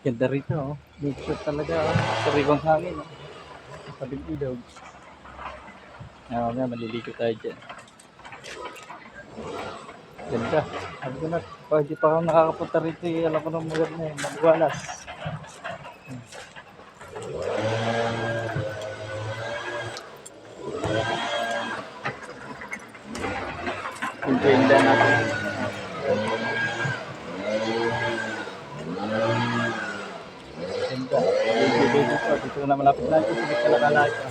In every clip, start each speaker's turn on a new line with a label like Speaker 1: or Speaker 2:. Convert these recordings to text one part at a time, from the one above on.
Speaker 1: Ganda rito, oh. Nature talaga, oh. Sariwang hangin, oh. Tabing ilog. Nga, maliligo tayo dyan. Ganda. Sabi ko na, pag hindi pa ako nakakapunta rito, eh, alam ko ng maganda eh, Maliwalas. Enjoy lang natin. Ganda. Dito pa. Dito na malapit na ito. Sige ka nakalaki ka.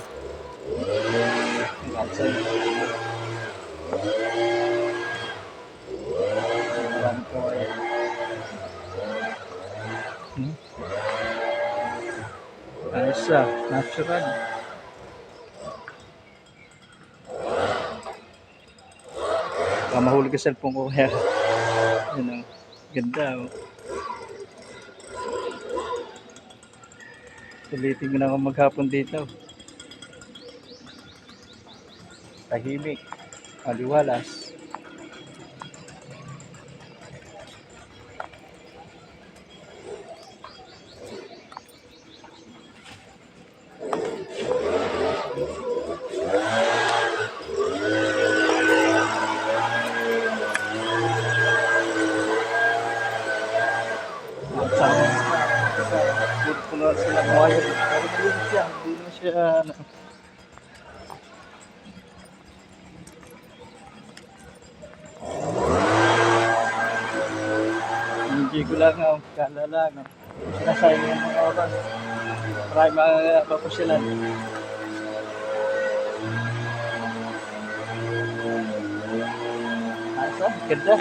Speaker 1: Outside. Marami ko eh. Ayos siya. Natural. Mahulog yung cellphone ko kaya. Yun o. Ganda o. Sulitin ko na ako maghapon dito. Tahimik. Maliwalas. Puno sila kumayo. Pero malinis siya. Hindi naman siya ano. Hindi ko lang ako. Kala lang. Sinasayang yung mga oras. Maraming mga papasyalan. Asa? Ganda.